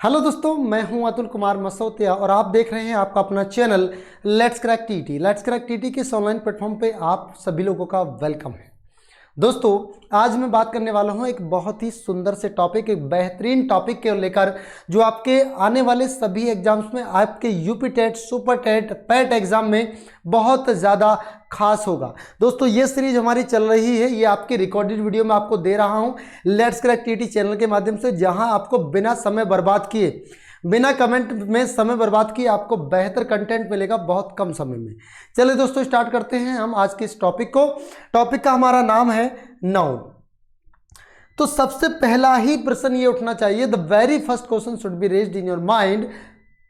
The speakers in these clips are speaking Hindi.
हेलो दोस्तों, मैं हूं अतुल कुमार मसौतिया और आप देख रहे हैं आपका अपना channel let's crack TT. Let's crack TT के इस ऑनलाइन प्लेटफॉर्म पे आप सभी लोगों का वेलकम है। दोस्तों, आज मैं बात करने वाला हूं एक बहुत ही सुंदर से टॉपिक, एक बेहतरीन टॉपिक के लेकर जो आपके आने वाले सभी एग्जाम्स में, आपके UP TET, super TET, PET exam में बहुत ज़्यादा खास होगा। दोस्तों, ये सीरीज हमारी चल रही है, ये आपकी रिकॉर्डेड वीडियो में आपको दे रहा हूं लेट्स क्रैक टीटी चैनल के माध्यम से, जहां आपको बिना समय बर्बाद किए, बिना कमेंट में समय बर्बाद किए आपको बेहतर कंटेंट मिलेगा बहुत कम समय में। चलिए दोस्तों, स्टार्ट करते हैं हम आज के इस टॉपिक को। टॉपिक का हमारा नाम है नाउन। तो सबसे पहला ही प्रश्न ये उठना चाहिए, the very first question should be raised in your mind,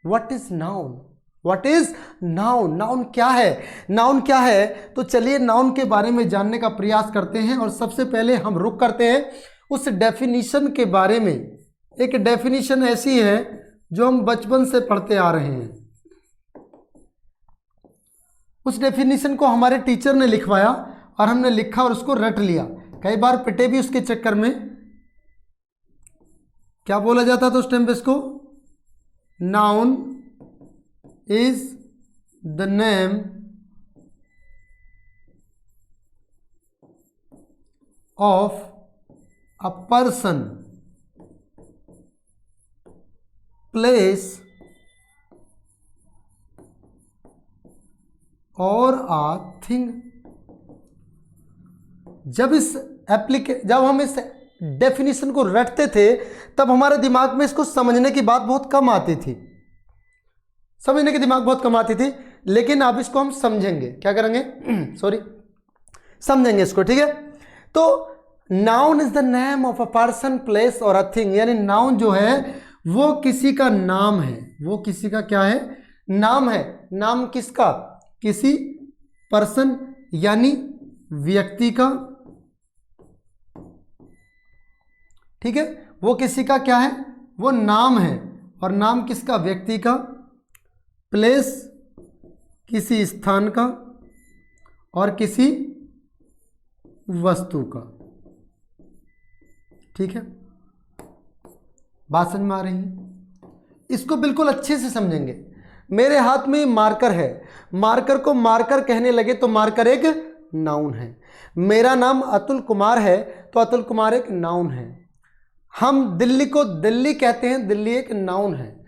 what is noun? What is noun? Noun क्या है? नाउन क्या है? तो चलिए नाउन के बारे में जानने का प्रयास करते हैं। और सबसे पहले हम रुक करते हैं उस डेफिनेशन के बारे में। एक डेफिनेशन ऐसी है जो हम बचपन से पढ़ते आ रहे हैं। उस डेफिनेशन को हमारे टीचर ने लिखवाया और हमने लिखा और उसको रट लिया। कई बार पिटे भी उसके चक्कर में। क्या बोला जाता था उस टाइम पे इसको? Noun is the name of a person, place और आ थिंग। जब हम इस डेफिनेशन को रटते थे तब हमारे दिमाग में इसको समझने की बात बहुत कम आती थी, समझने की दिमाग बहुत कम आती थी। लेकिन अब इसको हम समझेंगे। क्या करेंगे? सॉरी, समझेंगे इसको, ठीक है। तो noun is the name of a person, place और अ थिंग। यानी नाउन जो है वो किसी का नाम है। वो किसी का क्या है? नाम है। नाम किसका? किसी पर्सन यानी व्यक्ति का, ठीक है। वो किसी का क्या है? वो नाम है। और नाम किसका? व्यक्ति का। प्लेस किसी स्थान का और किसी वस्तु का, ठीक है। बात समझ में आ रही है? इसको बिल्कुल अच्छे से समझेंगे। मेरे हाथ में मार्कर है, मार्कर को मार्कर कहने लगे तो मार्कर एक नाउन है। मेरा नाम अतुल कुमार है तो अतुल कुमार एक नाउन है। हम दिल्ली को दिल्ली कहते हैं, दिल्ली एक नाउन है।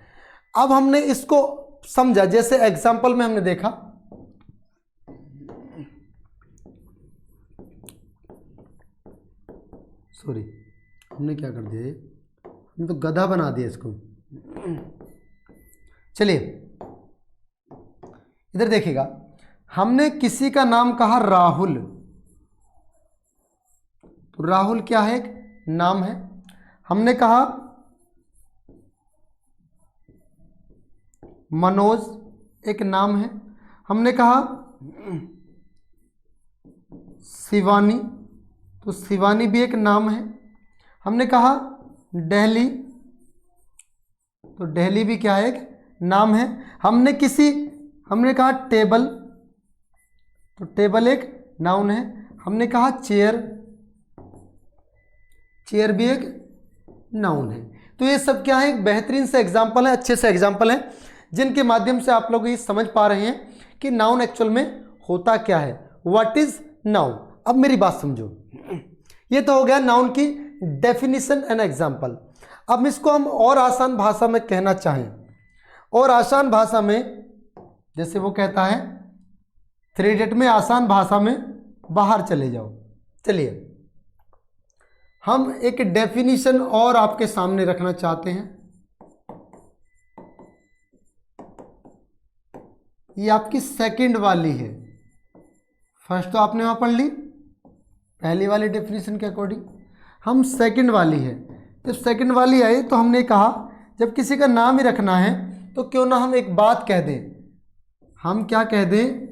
अब हमने इसको समझा, जैसे एग्जाम्पल में हमने देखा, सॉरी हमने क्या कर दिया, हमने तो गधा बना दिया इसको। चलिए इधर देखिएगा, हमने किसी का नाम कहा राहुल, तो राहुल क्या है? एक नाम है। हमने कहा मनोज, एक नाम है। हमने कहा शिवानी, तो शिवानी भी एक नाम है। हमने कहा दिल्ली, तो दिल्ली भी क्या है? एक नाम है। हमने कहा टेबल, तो टेबल एक नाउन है। हमने कहा चेयर, चेयर भी एक नाउन है। तो ये सब क्या है? एक बेहतरीन से एग्जाम्पल है, अच्छे से एग्जाम्पल है, जिनके माध्यम से आप लोग ये समझ पा रहे हैं कि नाउन एक्चुअल में होता क्या है। What is noun? अब मेरी बात समझो। ये तो हो गया नाउन की डेफिनेशन एंड एग्जाम्पल। अब इसको हम और आसान भाषा में कहना चाहें, और आसान भाषा में, जैसे वो कहता है 3 इडियट में, आसान भाषा में बाहर चले जाओ। चलिए हम एक डेफिनेशन और आपके सामने रखना चाहते हैं। ये आपकी सेकंड वाली है। फर्स्ट तो आपने वहां पढ़ ली पहली वाली डेफिनेशन के अकॉर्डिंग, हम सेकंड वाली है। जब सेकंड वाली आई तो हमने कहा जब किसी का नाम ही रखना है तो क्यों ना हम एक बात कह दें। हम क्या कह दें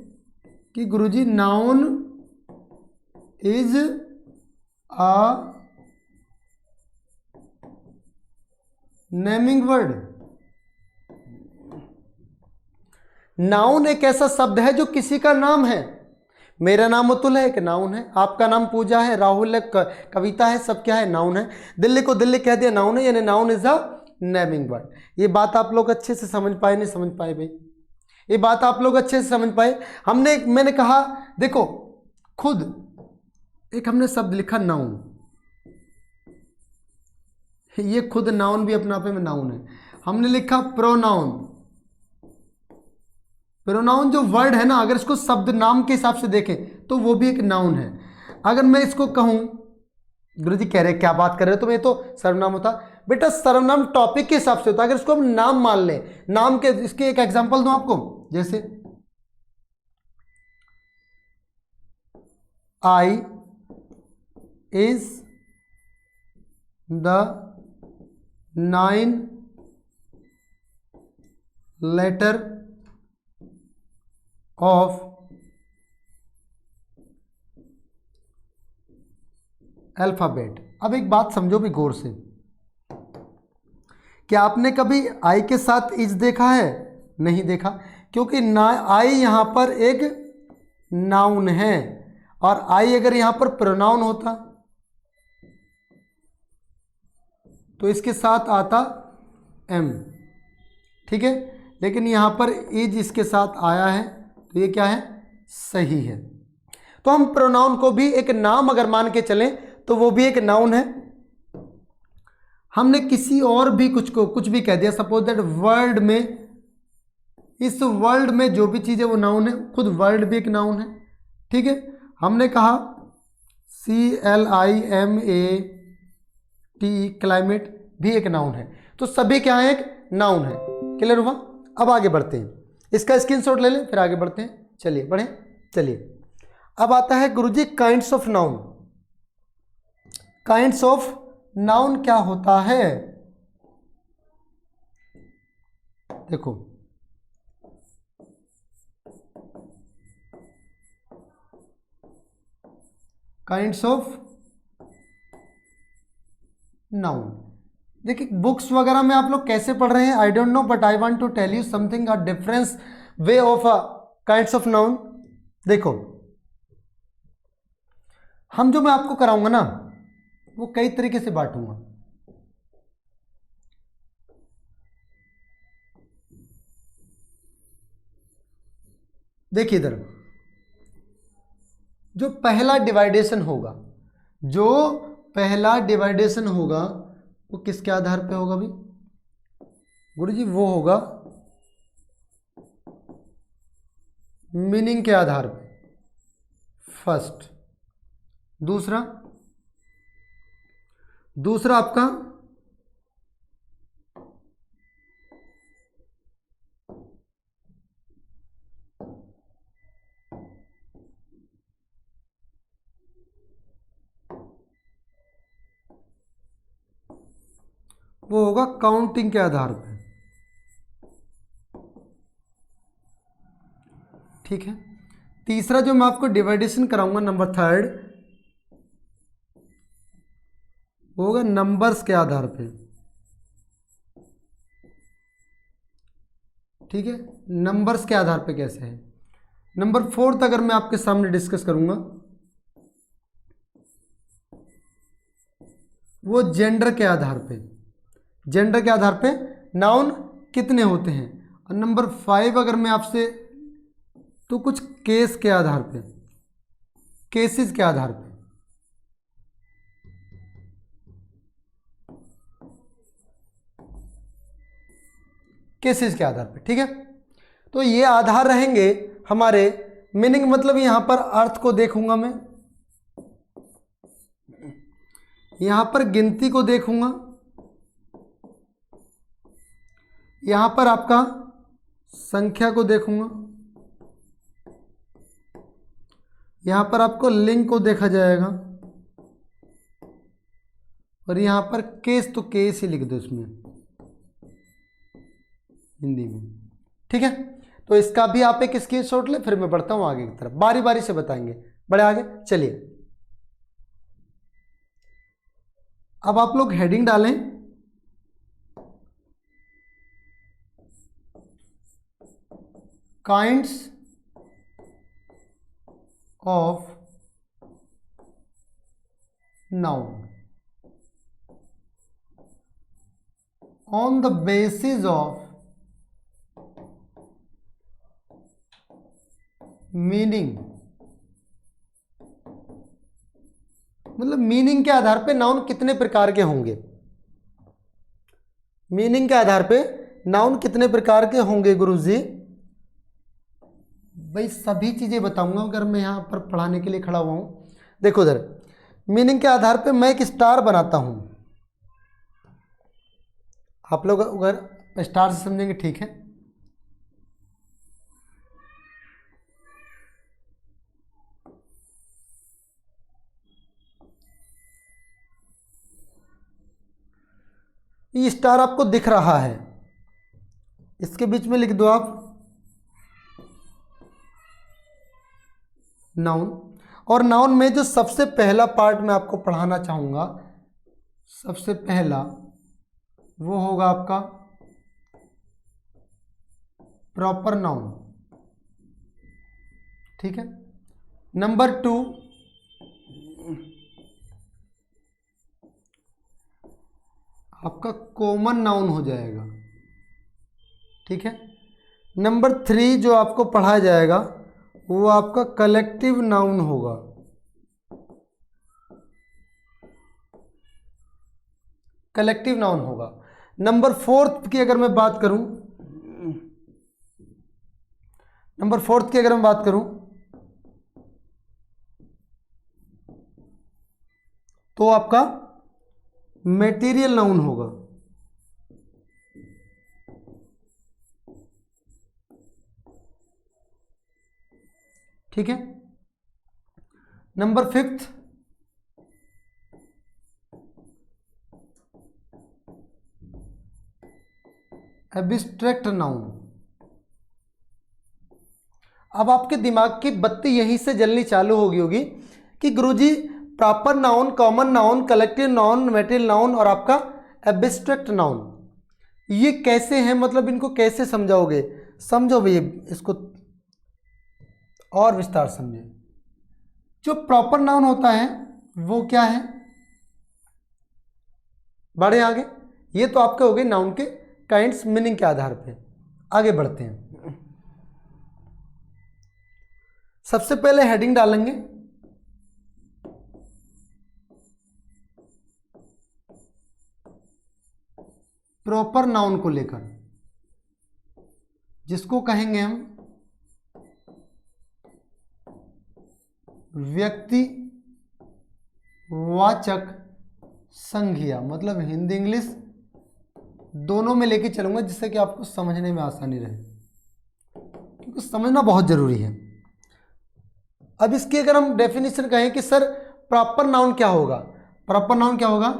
कि Guruji noun is a naming word. Noun एक ऐसा शब्द है जो किसी का नाम है। मेरा नाम अतुल है, एक नाउन है। आपका नाम पूजा है, राहुल है, कविता है, सब क्या है? नाउन है। दिल्ली को दिल्ली कह दिया, नाउन है। यानी noun is a naming word. ये बात आप लोग अच्छे से समझ पाए नहीं समझ पाए भाई? ये बात आप लोग अच्छे से समझ पाए? मैंने कहा देखो, खुद एक हमने शब्द लिखा नाउन, ये खुद नाउन भी अपने आप में नाउन है। हमने लिखा प्रोनाउन, प्रोनाउन जो वर्ड है ना, अगर इसको शब्द नाम के हिसाब से देखें तो वो भी एक नाउन है। अगर मैं इसको कहूं, गुरुजी कह रहे क्या बात कर रहे हो, तो ये तो सर्वनाम होता। बेटा सर्वनाम टॉपिक के हिसाब से होता है, अगर इसको हम नाम मान लें, नाम के, इसके एक एग्जांपल दूं आपको, जैसे I is the 9 letter of alphabet. अब एक बात समझो भी गौर से, क्या आपने कभी आई के साथ इज देखा है? नहीं देखा, क्योंकि ना आई यहां पर एक नाउन है, और आई अगर यहां पर प्रोनाउन होता तो इसके साथ आता एम, ठीक है, लेकिन यहां पर इज इसके साथ आया है, तो ये क्या है? सही है। तो हम प्रोनाउन को भी एक नाम अगर मान के चलें तो वो भी एक नाउन है। हमने किसी और भी कुछ भी कह दिया, सपोज दैट वर्ल्ड में, इस वर्ल्ड में जो भी चीज़ है वो नाउन है, खुद वर्ल्ड भी एक नाउन है, ठीक है। हमने कहा CLIMAT, क्लाइमेट भी एक नाउन है, तो सभी क्या है? एक नाउन है। क्लियर हुआ? अब आगे बढ़ते हैं, इसका स्क्रीनशॉट ले लें, फिर आगे बढ़ते हैं। चलिए बढ़े, चलिए। अब आता है Guruji kinds of noun. Kinds of noun क्या होता है? देखो, काइंड्स ऑफ नाउन, देखिए बुक्स वगैरह में आप लोग कैसे पढ़ रहे हैं I don't know, but I want to tell you something, a difference way of kinds of noun. देखो, जो मैं आपको कराऊंगा ना, वो कई तरीके से बांटूंगा। देखिए इधर, जो पहला डिवाइडेशन होगा, जो पहला डिवाइडेशन होगा वो किसके आधार पे होगा भी गुरुजी? वो होगा मीनिंग के आधार पे, फर्स्ट। दूसरा आपका वो होगा काउंटिंग के आधार पे, ठीक है। तीसरा जो मैं आपको डिवाइडेशन कराऊंगा, नंबर थर्ड, वो होगा नंबर्स के आधार पे, ठीक है। नंबर्स के आधार पे कैसे है? नंबर फोर्थ अगर मैं आपके सामने डिस्कस करूंगा, वो जेंडर के आधार पे, जेंडर के आधार पे नाउन कितने होते हैं। और नंबर 5 अगर मैं आपसे, तो कुछ केस के आधार पे, केसेस के आधार पे, केसेस के आधार पे, ठीक है। तो ये आधार रहेंगे हमारे। मीनिंग मतलब यहां पर अर्थ को देखूंगा मैं, यहां पर गिनती को देखूंगा, यहां पर आपका संख्या को देखूंगा, यहां पर आपको लिंग को देखा जाएगा, और यहां पर केस, तो केस ही लिख दो इसमें हिंदी में, ठीक है। तो इसका भी आप एक स्क्रीनशॉट ले, फिर मैं बढ़ता हूं आगे की तरफ, बारी बारी से बताएंगे, बड़े आगे चलिए। अब आप लोग हेडिंग डालें, kinds of noun, on the basis of meaning, मतलब मीनिंग के आधार पे नाउन कितने प्रकार के होंगे, मीनिंग के आधार पे नाउन कितने प्रकार के होंगे गुरुजी। भाई सभी चीजें बताऊंगा अगर मैं यहां पर पढ़ाने के लिए खड़ा हुआ हूं। देखो इधर मीनिंग के आधार पे मैं एक स्टार बनाता हूं, आप लोग अगर स्टार से समझेंगे ठीक है। ये स्टार आपको दिख रहा है, इसके बीच में लिख दो आप नाउन। और नाउन में जो सबसे पहला पार्ट मैं आपको पढ़ाना चाहूंगा, सबसे पहला वो होगा आपका प्रॉपर नाउन, ठीक है। नंबर 2 आपका कॉमन नाउन हो जाएगा, ठीक है। नंबर 3 जो आपको पढ़ाया जाएगा वो आपका कलेक्टिव नाउन होगा, कलेक्टिव नाउन होगा। नंबर 4 की अगर मैं बात करूं, नंबर 4 की अगर मैं बात करूं तो आपका मेटीरियल नाउन होगा, ठीक है। Number 5 abstract noun. अब आपके दिमाग की बत्ती यहीं से जलनी चालू होगी कि Guruji proper noun, common noun, collective noun, material noun और आपका एब्स्ट्रैक्ट नाउन ये कैसे हैं, मतलब इनको कैसे समझाओगे। समझो भैया इसको और विस्तार समझे। जो प्रॉपर नाउन होता है वो क्या है, बढ़े आगे। ये तो आपके हो गए नाउन के काइंड्स मीनिंग के आधार पे। आगे बढ़ते हैं, सबसे पहले हेडिंग डालेंगे प्रॉपर नाउन को लेकर, जिसको कहेंगे हम व्यक्ति वाचक संज्ञा, मतलब हिंदी इंग्लिश दोनों में लेके चलूंगा जिससे कि आपको समझने में आसानी रहे, क्योंकि समझना बहुत जरूरी है। अब इसकी अगर हम डेफिनेशन कहें कि सर प्रॉपर नाउन क्या होगा, प्रॉपर नाउन क्या होगा,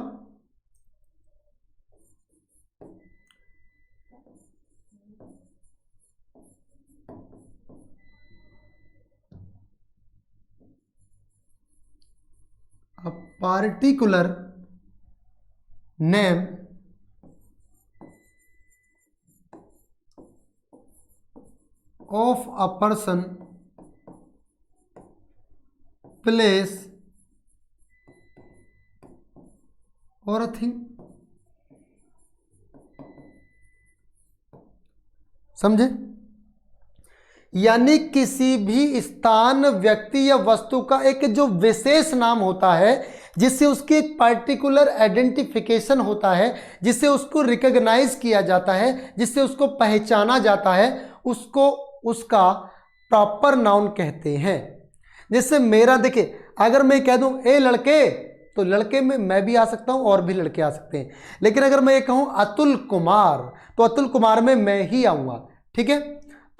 a particular name of a person, place or a thing। समझे, यानी किसी भी स्थान, व्यक्ति या वस्तु का एक जो विशेष नाम होता है जिससे उसकी एक पार्टिकुलर आइडेंटिफिकेशन होता है, जिससे उसको रिकॉग्नाइज किया जाता है, जिससे उसको पहचाना जाता है, उसको उसका प्रॉपर नाउन कहते हैं। जैसे मेरा देखिए, अगर मैं कह दूं ए लड़के, तो लड़के में मैं भी आ सकता हूं और भी लड़के आ सकते हैं, लेकिन अगर मैं ये कहूं अतुल कुमार तो अतुल कुमार में मैं ही आऊंगा, ठीक है।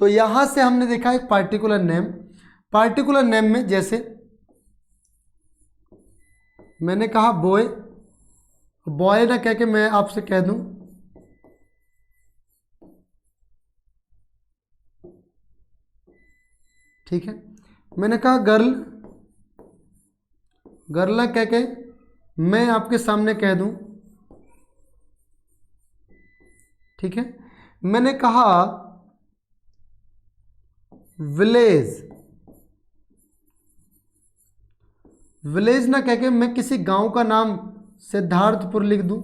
तो यहां से हमने देखा एक पार्टिकुलर नेम, पार्टिकुलर नेम में जैसे मैंने कहा बॉय, बॉय ना कह के मैं आपसे कह दूं ठीक है। मैंने कहा गर्ल, गर्ल कह के मैं आपके सामने कह दूं, ठीक है। मैंने कहा विलेज, विलेज ना कह के मैं किसी गांव का नाम सिद्धार्थपुर लिख दूं,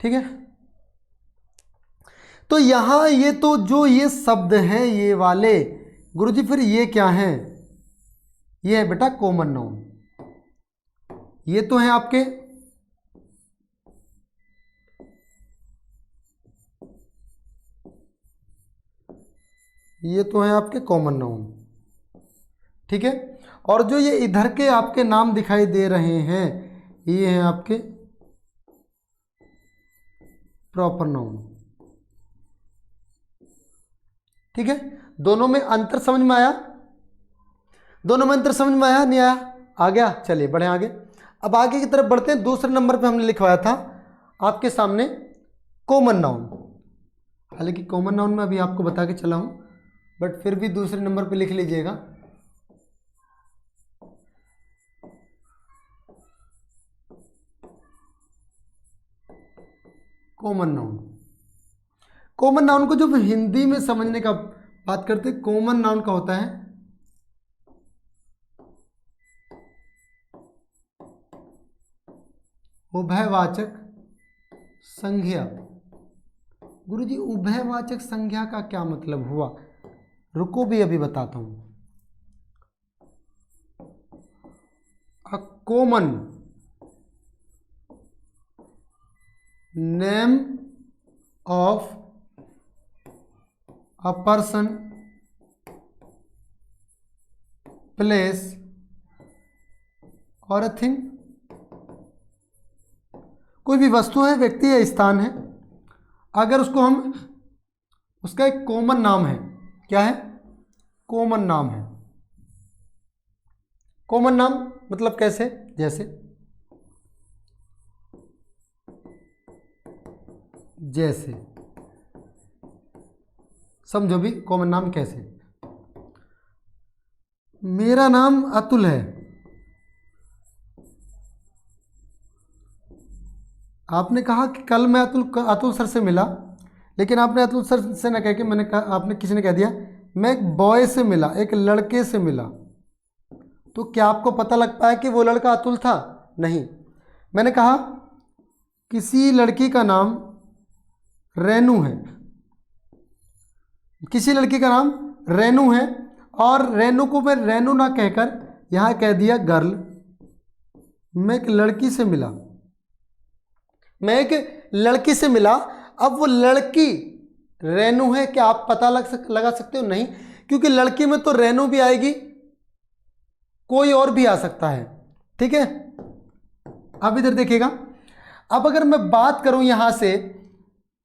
ठीक है। तो यहां ये तो जो ये शब्द हैं ये वाले गुरुजी, फिर ये क्या हैं? ये है बेटा कॉमन नाउन। ये तो हैं आपके कॉमन नाउन, ठीक है। और जो ये इधर के आपके नाम दिखाई दे रहे हैं ये हैं आपके प्रॉपर नाउन, ठीक है। दोनों में अंतर समझ में आया? नहीं आया? आ गया। चलिए बढ़े आगे। अब आगे की तरफ बढ़ते हैं। दूसरे नंबर पे हमने लिखवाया था आपके सामने कॉमन नाउन। हालांकि कॉमन नाउन में अभी आपको बता के चला हूं, बट फिर भी दूसरे नंबर पे लिख लीजिएगा। Common noun. कॉमन नाउन को जब हिंदी में समझने का बात करते हैं, कॉमन नाउन का होता है उभयवाचक संज्ञा। गुरुजी उभयवाचक संज्ञा का क्या मतलब हुआ? रुको भी अभी बताता हूं। A common name of a person, place और अ थिंग। कोई भी वस्तु है, व्यक्ति है, स्थान है, अगर उसको हम, उसका एक कॉमन नाम है। क्या है? कॉमन नाम है। कॉमन नाम मतलब कैसे? जैसे जैसे समझो भी कॉमन नाम कैसे। मेरा नाम अतुल है। आपने कहा कि कल मैं अतुल सर से मिला, लेकिन आपने अतुल सर से ना कह के मैंने कहा, आपने किसी ने कह दिया मैं एक बॉय से मिला, एक लड़के से मिला। तो क्या आपको पता लग पाया कि वो लड़का अतुल था? नहीं। मैंने कहा किसी लड़की का नाम रेनू है, किसी लड़की का नाम रेनू है, और रेनू को मैं रेनू ना कहकर यहां कह दिया गर्ल। मैं एक लड़की से मिला, मैं एक लड़की से मिला। अब वो लड़की रेनू है, क्या आप पता लगा सकते हो? नहीं, क्योंकि लड़की में तो रेनू भी आएगी, कोई और भी आ सकता है, ठीक है। अब इधर देखिएगा। अब अगर मैं बात करूं यहां से,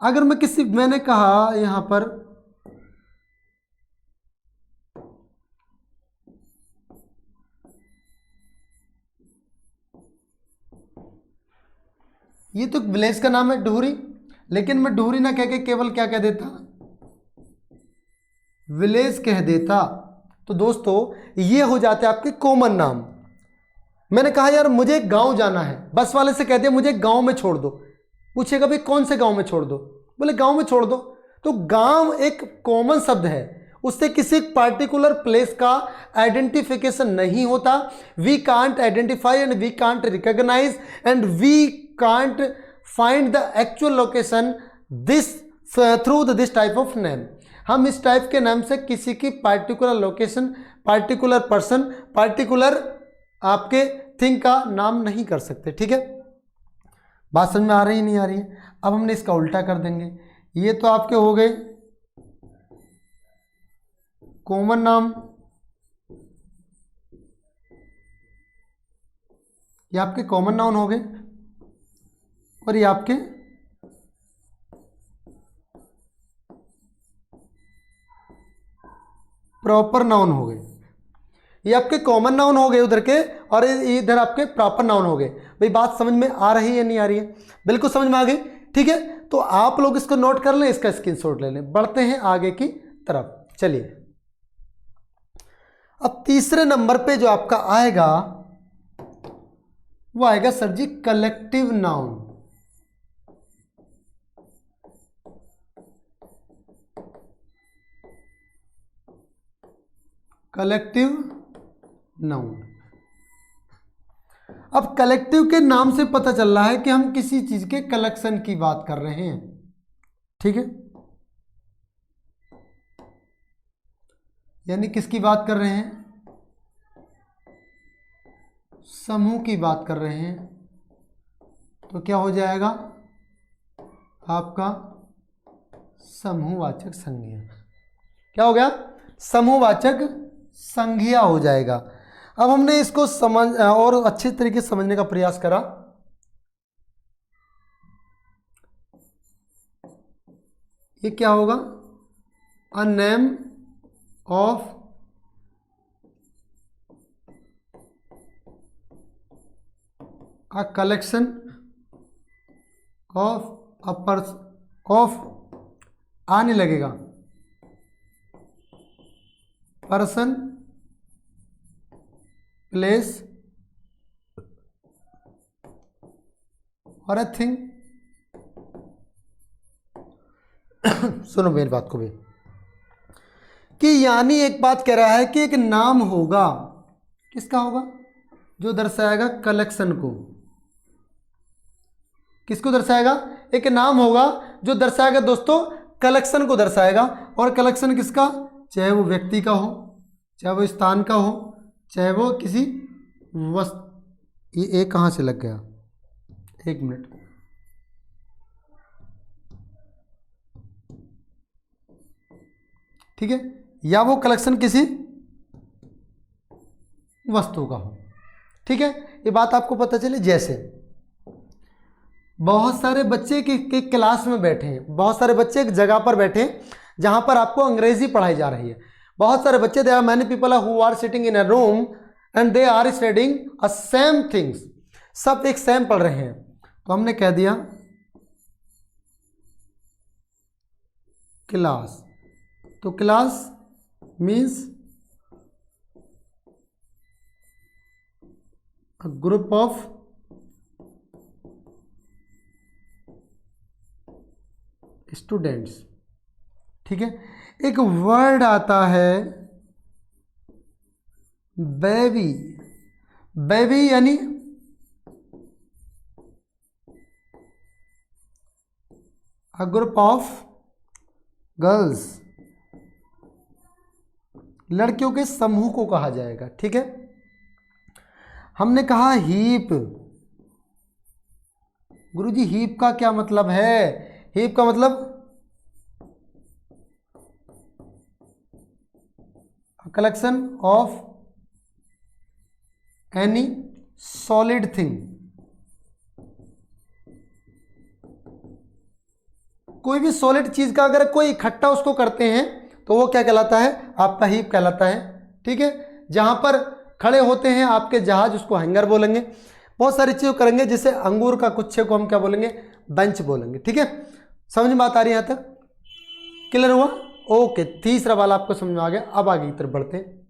अगर मैं किसी, मैंने कहा यहां पर ये तो विलेज का नाम है डुहरी, लेकिन मैं डुहरी ना कह के केवल क्या कह देता? विलेज कह देता। तो दोस्तों ये हो जाते आपके कॉमन नाम। मैंने कहा यार मुझे एक गांव जाना है, बस वाले से कह दिया मुझे गांव में छोड़ दो। पूछेगा भाई कौन से गांव में छोड़ दो? बोले गांव में छोड़ दो। तो गांव एक कॉमन शब्द है, उससे किसी पार्टिकुलर प्लेस का आइडेंटिफिकेशन नहीं होता। We can't identify and we can't recognise and we can't find the actual location this through this type of name. हम इस टाइप के नाम से किसी की particular location, particular person, particular आपके थिंग का नाम नहीं कर सकते, ठीक है। बात समझ में आ रही नहीं आ रही है? अब हमने इसका उल्टा कर देंगे। ये तो आपके हो गए कॉमन नाम, ये आपके कॉमन नाउन हो गए, और ये आपके प्रॉपर नाउन हो गए। ये आपके कॉमन नाउन हो गए उधर के, और इधर आपके प्रॉपर नाउन हो गए। भाई बात समझ में आ रही है नहीं आ रही है? बिल्कुल समझ में आ गई, ठीक है। तो आप लोग इसको नोट कर लें, इसका स्क्रीनशॉट ले लें। बढ़ते हैं आगे की तरफ। चलिए अब तीसरे नंबर पे जो आपका आएगा वो आएगा सर जी कलेक्टिव नाउन। Collective noun. अब कलेक्टिव के नाम से पता चल रहा है कि हम किसी चीज के कलेक्शन की बात कर रहे हैं, ठीक है। यानी किसकी बात कर रहे हैं? समूह की बात कर रहे हैं। तो क्या हो जाएगा आपका समूहवाचक संज्ञा। क्या हो गया? समूहवाचक संज्ञा हो जाएगा। अब हमने इसको समझ और अच्छे तरीके से समझने का प्रयास करा। ये क्या होगा? A name of a collection of a person of आने लगेगा पर्सन प्लेस और अ थिंग। सुनो मेरी बात को भी, कि यानी एक बात कह रहा है कि एक नाम होगा, किसका होगा? जो दर्शाएगा कलेक्शन को। किसको दर्शाएगा? एक नाम होगा जो दर्शाएगा दोस्तों कलेक्शन को दर्शाएगा। और कलेक्शन किसका? चाहे वो व्यक्ति का हो, चाहे वो स्थान का हो, चाहे वो किसी वस्तु। ये एक कहाँ से लग गया? एक मिनट। ठीक है, या वो कलेक्शन किसी वस्तु का हो। ठीक है, ये बात आपको पता चले। जैसे बहुत सारे बच्चे के क्लास में बैठे हैं, बहुत सारे बच्चे एक जगह पर बैठे हैं जहां पर आपको अंग्रेजी पढ़ाई जा रही है। बहुत सारे बच्चे, there are many people who are sitting in a room and they are studying a same things. सब एक सेम पढ़ रहे हैं। तो हमने कह दिया क्लास। तो class means a group of students. ठीक है, एक वर्ड आता है बेबी। बेबी यानी a group of गर्ल्स, लड़कियों के समूह को कहा जाएगा। ठीक है, हमने कहा हीप। गुरुजी हीप का क्या मतलब है? हीप का मतलब collection of any solid thing. कोई भी सॉलिड चीज का अगर कोई इकट्ठा उसको करते हैं तो वो क्या कहलाता है? आपका हीप कहलाता है। ठीक है, जहां पर खड़े होते हैं आपके जहाज, उसको हैंगर बोलेंगे। बहुत सारी चीज़ें करेंगे, जैसे अंगूर का गुच्छे को हम क्या बोलेंगे? बेंच बोलेंगे। ठीक है, समझ में बात आ रही है? यहाँ तक क्लियर हुआ? ओके, तीसरा वाला आपको समझ में आ गया। अब आगे की तरफ बढ़ते हैं।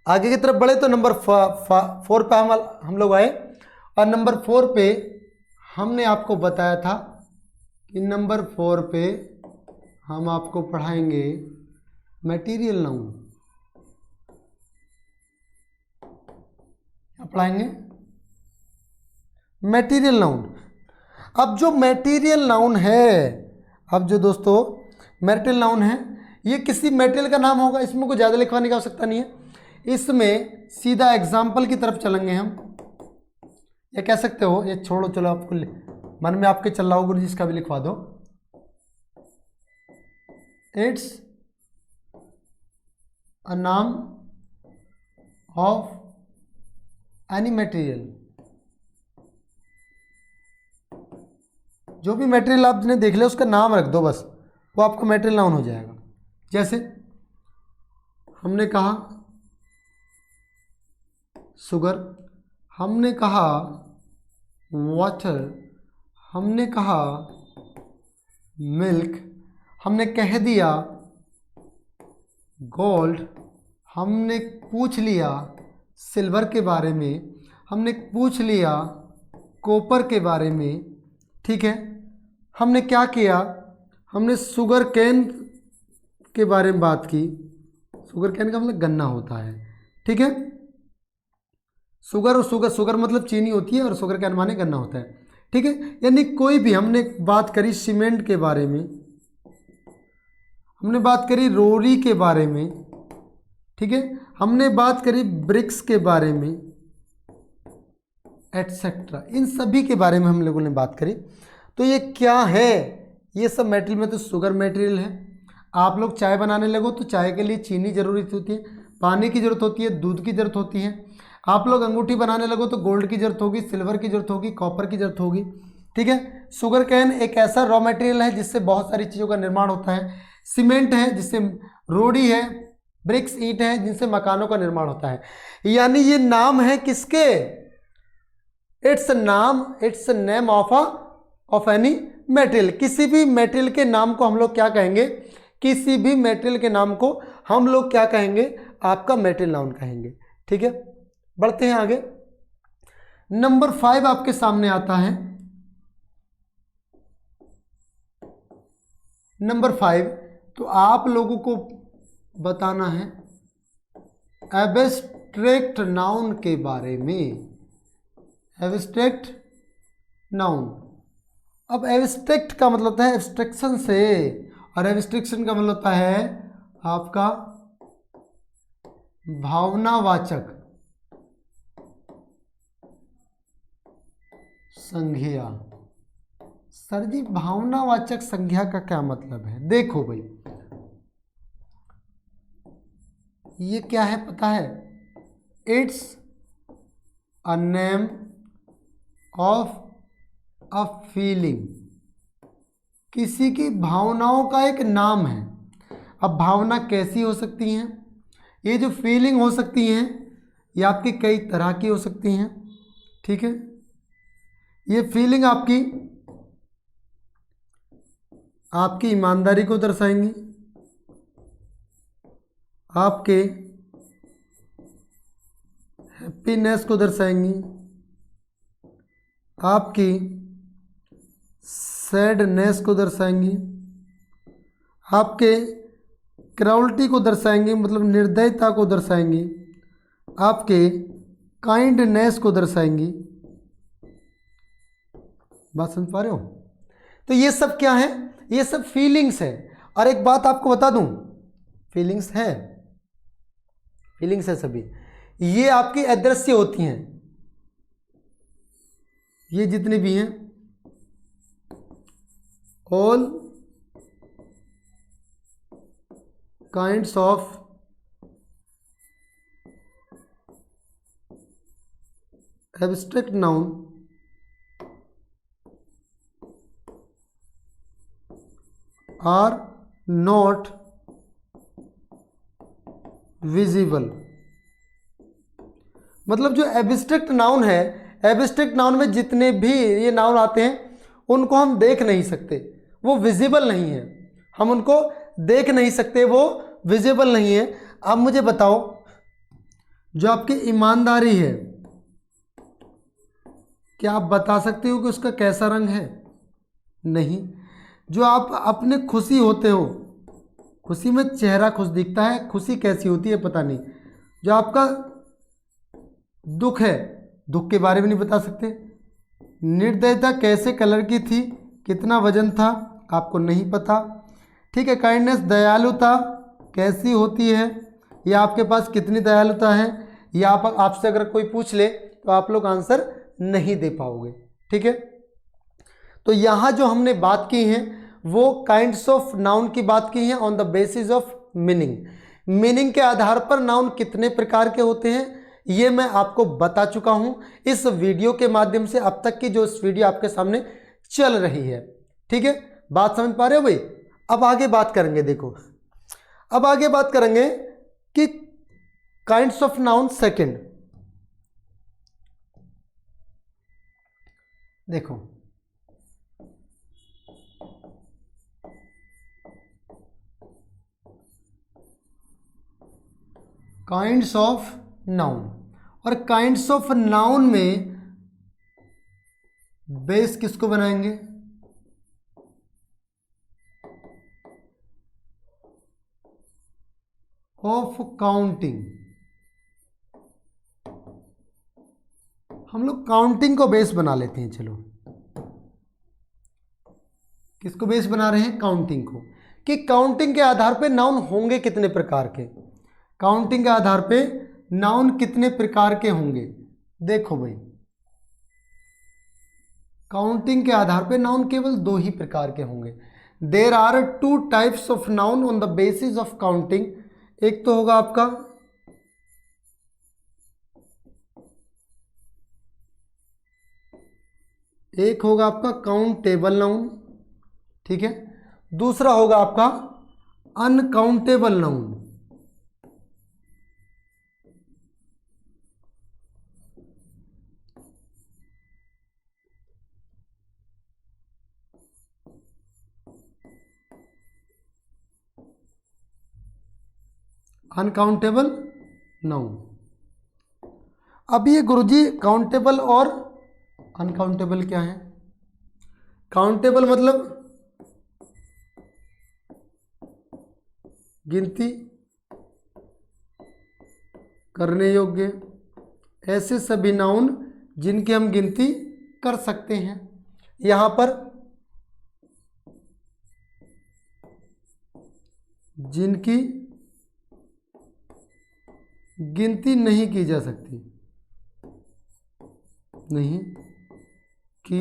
आगे की तरफ बढ़े तो नंबर 4 पे हम लोग आए, और नंबर 4 पे हमने आपको बताया था कि नंबर 4 पे हम आपको पढ़ाएंगे मटेरियल नाउन। क्या पढ़ाएंगे? Material noun. अब जो मटेरियल नाउन है, अब जो दोस्तों मटेरियल नाउन है, ये किसी मटेरियल का नाम होगा। इसमें कोई ज़्यादा लिखवाने की आवश्यकता नहीं है। इसमें सीधा एग्जाम्पल की तरफ चलेंगे हम। ये कह सकते हो, ये छोड़ो, चलो आपको मन में आपके चल रहा हो गुरु जी, इसका भी लिखवा दो। इट्स अ नाम ऑफ एनी मटेरियल। जो भी मटेरियल आपने देख लिया उसका नाम रख दो बस, वो आपका मटेरियल नाउन हो जाएगा। जैसे हमने कहा शुगर, हमने कहा वाटर, हमने कहा मिल्क, हमने कह दिया गोल्ड, हमने पूछ लिया सिल्वर के बारे में, हमने पूछ लिया कॉपर के बारे में। ठीक है, हमने क्या किया? हमने शुगर कैन के बारे में बात की। शुगर कैन का मतलब गन्ना होता है। ठीक है, शुगर और शुगर मतलब चीनी होती है और शुगर का अनुमानिक गन्ना होता है, ठीक है। यानी कोई भी, हमने बात करी सीमेंट के बारे में, हमने बात करी रोरी के बारे में, ठीक है, हमने बात करी ब्रिक्स के बारे में एटसेट्रा, इन सभी के बारे में हम लोगों ने बात करी। तो ये क्या है, ये सब मटेरियल में तो शुगर मटेरियल है। आप लोग चाय बनाने लगो तो चाय के लिए चीनी जरूरी होती है, पानी की ज़रूरत होती है, दूध की ज़रूरत होती है। आप लोग अंगूठी बनाने लगो तो गोल्ड की ज़रूरत होगी, सिल्वर की ज़रूरत होगी, कॉपर की ज़रूरत होगी, ठीक है। शुगर कैन एक ऐसा रॉ मटेरियल है जिससे बहुत सारी चीज़ों का निर्माण होता है। सीमेंट है जिससे रोड़ी है, ब्रिक्स ईंट है जिनसे मकानों का निर्माण होता है। यानी ये नाम है किसके, it's name of any material. किसी भी मेटेरियल के नाम को हम लोग क्या कहेंगे, किसी भी मेटेरियल के नाम को हम लोग क्या कहेंगे, आपका मेटेरियल नाउन कहेंगे, ठीक है। बढ़ते हैं आगे। नंबर 5 आपके सामने आता है। नंबर 5, तो आप लोगों को बताना है एब्स्ट्रैक्ट नाउन के बारे में। एब्स्ट्रैक्ट नाउन, अब एब्स्ट्रैक्ट का मतलब होता है एब्स्ट्रैक्शन से, और एब्स्ट्रैक्शन का मतलब होता है आपका भावनावाचक संज्ञा। सर जी भावनावाचक संज्ञा का क्या मतलब है? देखो भाई, ये क्या है पता है, it's a name of a feeling, किसी की भावनाओं का एक नाम है। अब भावना कैसी हो सकती हैं, ये जो फीलिंग हो सकती हैं ये आपकी कई तरह की हो सकती हैं, ठीक है। ये फीलिंग आपकी आपकी ईमानदारी को दर्शाएंगी, आपके हैप्पीनेस को दर्शाएंगी, आपकी सैडनेस को दर्शाएंगी, आपके क्राउल्टी को दर्शाएंगी मतलब निर्दयता को दर्शाएंगी, आपके काइंडनेस को दर्शाएंगी। बात समझ पा रहे हो? तो ये सब क्या है, ये सब फीलिंग्स है। और एक बात आपको बता दूं, फीलिंग्स है, फीलिंग्स है सभी, ये आपकी अदृश्य होती हैं। ये जितने भी हैं all kinds of abstract noun are not visible. मतलब जो एब्स्ट्रैक्ट नाउन है, एब्स्ट्रैक्ट नाउन में जितने भी ये नाउन आते हैं उनको हम देख नहीं सकते, वो विजिबल नहीं है, हम उनको देख नहीं सकते, वो विजिबल नहीं है। अब मुझे बताओ, जो आपकी ईमानदारी है, क्या आप बता सकते हो कि उसका कैसा रंग है? नहीं। जो आप अपने खुशी होते हो, खुशी में चेहरा खुश दिखता है, खुशी कैसी होती है पता नहीं। जो आपका दुख है, दुख के बारे में नहीं बता सकते। निर्दयता कैसे कलर की थी, कितना वजन था, आपको नहीं पता, ठीक है। काइंडनेस दयालुता कैसी होती है, या आपके पास कितनी दयालुता है, या आप आपसे अगर कोई पूछ ले तो आप लोग आंसर नहीं दे पाओगे, ठीक है। तो यहाँ जो हमने बात की है वो काइंड्स ऑफ नाउन की बात की है on the basis of meaning. Meaning के आधार पर नाउन कितने प्रकार के होते हैं ये मैं आपको बता चुका हूं इस वीडियो के माध्यम से, अब तक की जो इस वीडियो आपके सामने चल रही है, ठीक है। बात समझ पा रहे हो भाई? अब आगे बात करेंगे, देखो अब आगे बात करेंगे कि काइंड्स ऑफ नाउन सेकंड। देखो काइंड्स ऑफ नाउन, और काइंड्स ऑफ नाउन में बेस किसको बनाएंगे? Of counting. हम लोग काउंटिंग को बेस बना लेते हैं। चलो, किसको बेस बना रहे हैं? काउंटिंग को, कि काउंटिंग के आधार पे नाउन होंगे कितने प्रकार के। काउंटिंग के आधार पे नाउन कितने प्रकार के होंगे? देखो भाई, काउंटिंग के आधार पे नाउन केवल 2 ही प्रकार के होंगे। There are 2 types of noun on the basis of counting. एक तो होगा आपका काउंटेबल नाउन, ठीक है। दूसरा होगा आपका अनकाउंटेबल नाउन। Uncountable noun. अब ये गुरुजी काउंटेबल और अनकाउंटेबल क्या है? काउंटेबल मतलब गिनती करने योग्य, ऐसे सभी नाउन जिनकी हम गिनती कर सकते हैं। यहां पर जिनकी गिनती नहीं की जा सकती, नहीं की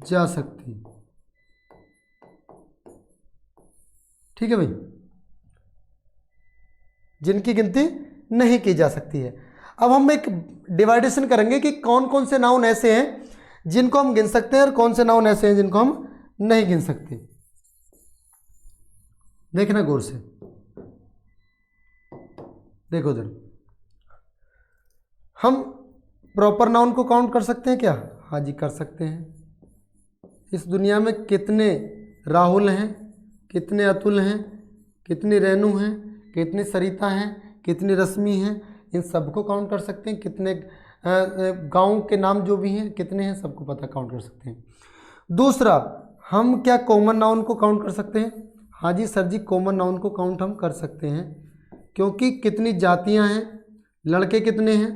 जा सकती, ठीक है भाई, जिनकी गिनती नहीं की जा सकती है। अब हम एक डिवाइडेशन करेंगे कि कौन कौन से नाउन ऐसे हैं जिनको हम गिन सकते हैं और कौन से नाउन ऐसे हैं जिनको हम नहीं गिन सकते। देखना गौर से, देखो जरा, हम प्रॉपर नाउन को काउंट कर सकते हैं क्या? हाँ जी, कर सकते हैं। इस दुनिया में कितने राहुल हैं, कितने अतुल हैं, कितनी रेनू हैं, कितनी सरिता हैं, कितनी रश्मि हैं, इन सबको काउंट कर सकते हैं। कितने गांव के नाम जो भी हैं कितने हैं, सबको पता काउंट कर सकते हैं। दूसरा, हम क्या कॉमन नाउन को काउंट कर सकते हैं? हाँ जी सर जी, कॉमन नाउन को काउंट हम कर सकते हैं, क्योंकि कितनी जातियां हैं, लड़के कितने हैं,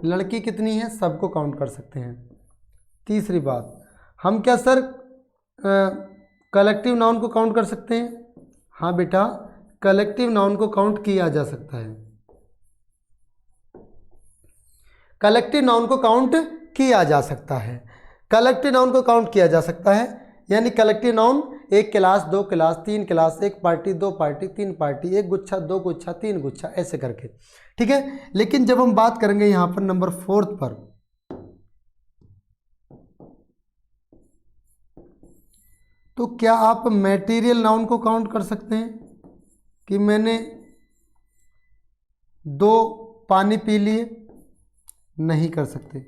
लड़की कितनी हैं, सबको काउंट कर सकते हैं। तीसरी बात, हम क्या सर कलेक्टिव नाउन को काउंट कर सकते हैं? हाँ बेटा, कलेक्टिव नाउन को काउंट किया जा सकता है। कलेक्टिव नाउन को काउंट किया जा सकता है। कलेक्टिव नाउन को काउंट किया जा सकता है, यानी collective noun 1 class, 2 class, 3 class, 1 party, 2 party, 3 party, 1 गुच्छा, 2 गुच्छा, 3 गुच्छा, ऐसे करके, ठीक है। लेकिन जब हम बात करेंगे यहां पर नंबर 4 पर, तो क्या आप मैटेरियल नाउन को काउंट कर सकते हैं कि मैंने 2 पानी पी लिए? नहीं कर सकते।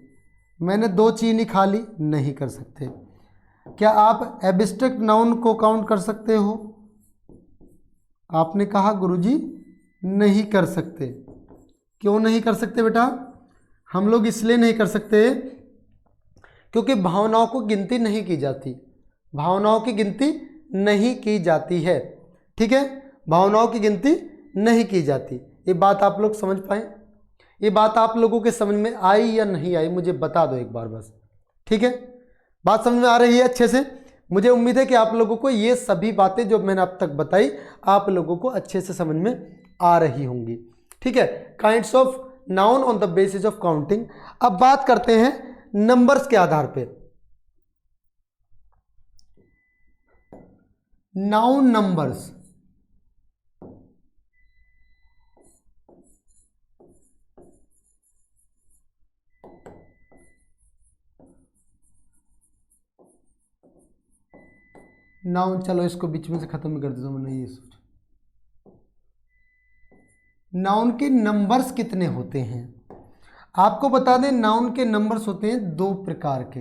मैंने 2 चीनी खा ली? नहीं कर सकते। क्या आप एब्स्ट्रैक्ट नाउन को काउंट कर सकते हो? आपने कहा गुरुजी नहीं कर सकते। क्यों नहीं कर सकते बेटा? हम लोग इसलिए नहीं कर सकते क्योंकि भावनाओं को गिनती नहीं की जाती, भावनाओं की गिनती नहीं की जाती है, ठीक है। भावनाओं की गिनती नहीं की जाती। ये बात आप लोग समझ पाए? ये बात आप लोगों के समझ में आई या नहीं आई, मुझे बता दो एक बार बस, ठीक है। बात समझ में आ रही है अच्छे से? मुझे उम्मीद है कि आप लोगों को ये सभी बातें जो मैंने अब तक बताई आप लोगों को अच्छे से समझ में आ रही होंगी, ठीक है। Kinds of noun on the basis of counting. अब बात करते हैं नंबर्स के आधार पे। नाउन नंबर्स, नाउन, चलो इसको बीच में से खत्म कर देता हूं, मैंने ये सोचा। नाउन के नंबर्स कितने होते हैं? आपको बता दें, नाउन के नंबर्स होते हैं 2 प्रकार के।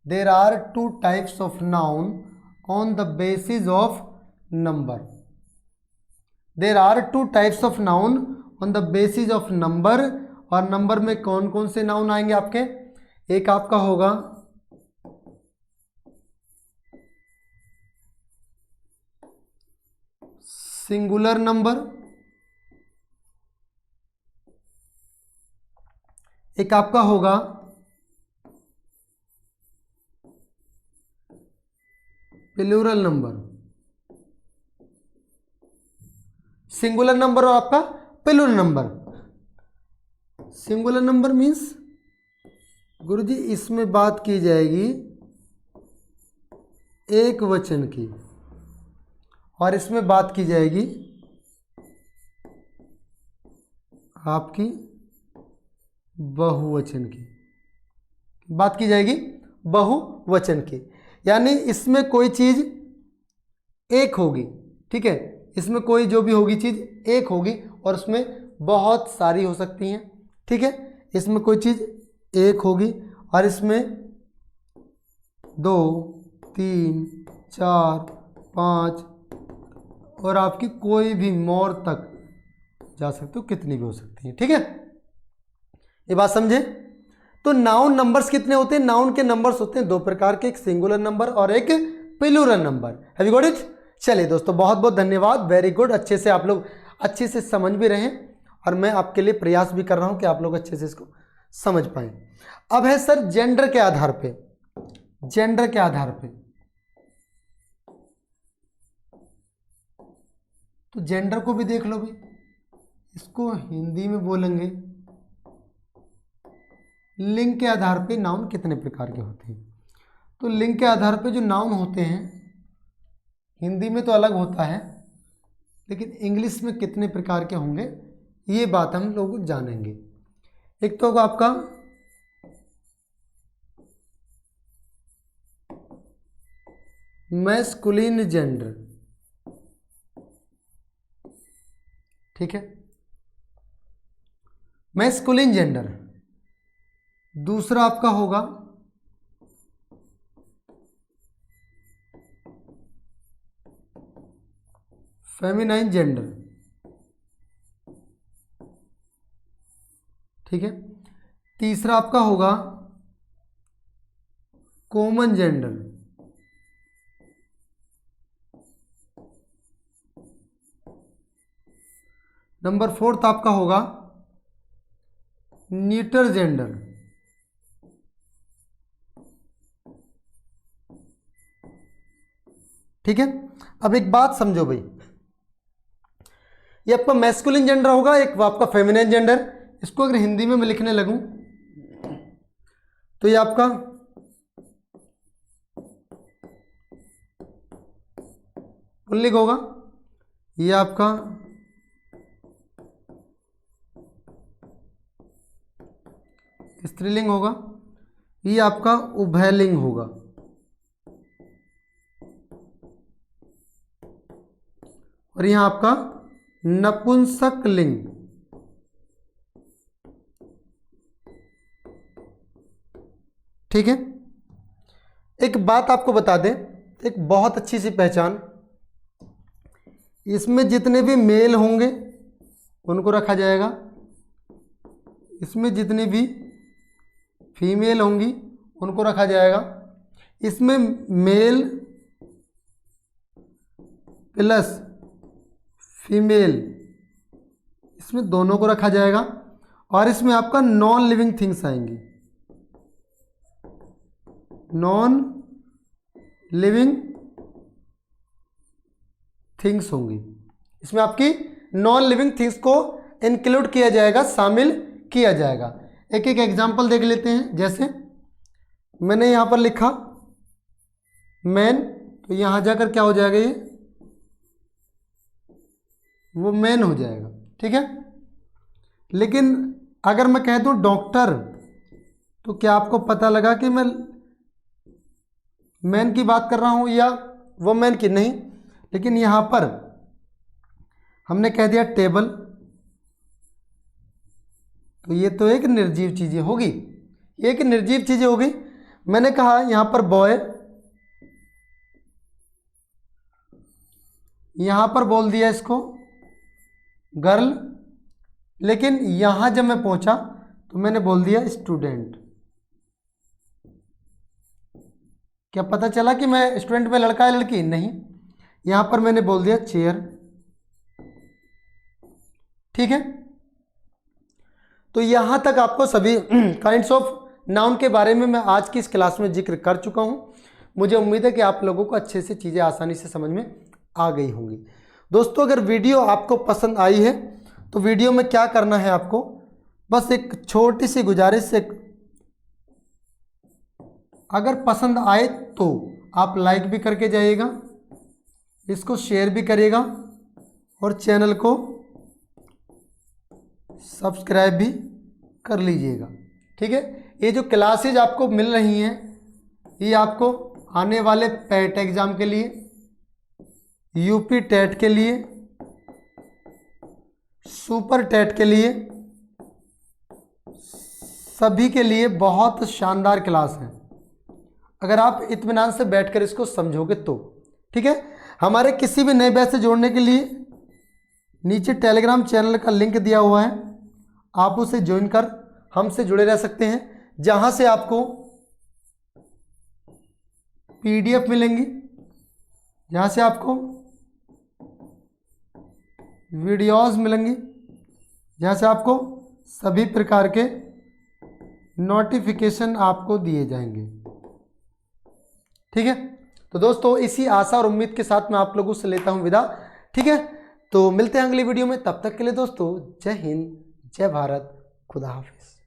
There are 2 types of noun on the basis of number. There are 2 types of noun on the basis of number. और नंबर में कौन कौन से नाउन आएंगे आपके? एक आपका होगा सिंगुलर नंबर, एक आपका होगा प्लूरल नंबर, सिंगुलर नंबर और आपका plural number. Singular number means Guruji इसमें बात की जाएगी एक वचन की और इसमें बात की जाएगी आपकी बहुवचन की, बात की जाएगी बहुवचन की। यानी इसमें कोई चीज एक होगी, ठीक है, इसमें कोई जो भी होगी चीज एक होगी और उसमें बहुत सारी हो सकती हैं, ठीक है। इसमें कोई चीज एक होगी और इसमें 2 3 4 5 और आपकी कोई भी मोर तक जा सकते हो, कितनी भी हो सकती है, ठीक है। ये बात समझे। तो नाउन नंबर्स कितने होते हैं? नाउन के नंबर्स होते हैं 2 प्रकार के, एक सिंगुलर नंबर और एक plural number. Have you got it? चलिए दोस्तों, बहुत बहुत धन्यवाद, वेरी गुड। अच्छे से आप लोग अच्छे से समझ भी रहे हैं और मैं आपके लिए प्रयास भी कर रहा हूं कि आप लोग अच्छे से इसको समझ पाए। अब है सर जेंडर के आधार पे, जेंडर के आधार पे। तो जेंडर को भी देख लो भाई, इसको हिंदी में बोलेंगे लिंग के आधार पे नाउन कितने प्रकार के होते हैं। तो लिंग के आधार पे जो नाउन होते हैं हिंदी में तो अलग होता है, लेकिन इंग्लिश में कितने प्रकार के होंगे ये बात हम लोग जानेंगे। एक तो होगा आपका मैस्कुलिन जेंडर, ठीक है, मैस्कुलिन जेंडर। दूसरा आपका होगा फेमिनाइन जेंडर, ठीक है। तीसरा आपका होगा कॉमन जेंडर, नंबर 4 आपका होगा न्यूटर जेंडर, ठीक है। अब एक बात समझो भाई, ये आपका मैस्कुलिन जेंडर होगा, एक आपका फेमिनिन जेंडर। इसको अगर हिंदी में मैं लिखने लगूं तो ये आपका पुल्लिंग होगा, ये आपका स्त्रीलिंग होगा, ये आपका उभयलिंग होगा, और यहां आपका नपुंसक लिंग। ठीक है। एक बात आपको बता दें, एक बहुत अच्छी सी पहचान, इसमें जितने भी मेल होंगे उनको रखा जाएगा, इसमें जितनी भी फीमेल होंगी उनको रखा जाएगा, इसमें मेल प्लस फीमेल इसमें दोनों को रखा जाएगा, और इसमें आपका नॉन लिविंग थिंग्स आएंगी, नॉन लिविंग थिंग्स होंगी। इसमें आपकी नॉन लिविंग थिंग्स को इंक्लूड किया जाएगा, शामिल किया जाएगा। एक एक एग्जांपल देख लेते हैं। जैसे मैंने यहां पर लिखा मैन, तो यहां जाकर क्या हो जाएगा, ये वो मैन हो जाएगा, ठीक है। लेकिन अगर मैं कह दूं डॉक्टर, तो क्या आपको पता लगा कि मैं मैन की बात कर रहा हूं या वो मैन की? नहीं। लेकिन यहां पर हमने कह दिया टेबल, तो ये तो एक निर्जीव चीजें होगी, ये एक निर्जीव चीजें होगी। मैंने कहा यहां पर बॉय, यहां पर बोल दिया इसको गर्ल, लेकिन यहां जब मैं पहुंचा तो मैंने बोल दिया स्टूडेंट। क्या पता चला कि मैं स्टूडेंट में लड़का है लड़की? नहीं। यहां पर मैंने बोल दिया चेयर, ठीक है। तो यहाँ तक आपको सभी काइंड्स ऑफ नाउन के बारे में मैं आज की इस क्लास में जिक्र कर चुका हूँ। मुझे उम्मीद है कि आप लोगों को अच्छे से चीज़ें आसानी से समझ में आ गई होंगी। दोस्तों, अगर वीडियो आपको पसंद आई है तो वीडियो में क्या करना है आपको, बस एक छोटी सी गुजारिश से, अगर पसंद आए तो आप लाइक भी करके जाइएगा, इसको शेयर भी करिएगा और चैनल को सब्सक्राइब भी कर लीजिएगा। ठीक है, ये जो क्लासेज आपको मिल रही हैं ये आपको आने वाले पैट एग्जाम के लिए, यूपी टेट के लिए, सुपर टेट के लिए, सभी के लिए बहुत शानदार क्लास है अगर आप इत्मीनान से बैठकर इसको समझोगे तो। ठीक है, हमारे किसी भी नए बैच से जोड़ने के लिए नीचे टेलीग्राम चैनल का लिंक दिया हुआ है, आप उसे ज्वाइन कर हमसे जुड़े रह सकते हैं, जहां से आपको पीडीएफ मिलेंगी, जहां से आपको वीडियोस मिलेंगी, जहां से आपको सभी प्रकार के नोटिफिकेशन आपको दिए जाएंगे। ठीक है, तो दोस्तों इसी आशा और उम्मीद के साथ मैं आप लोगों से लेता हूं विदा। ठीक है, तो मिलते हैं अगली वीडियो में, तब तक के लिए दोस्तों जय हिंद, जय भारत, खुदा हाफिज।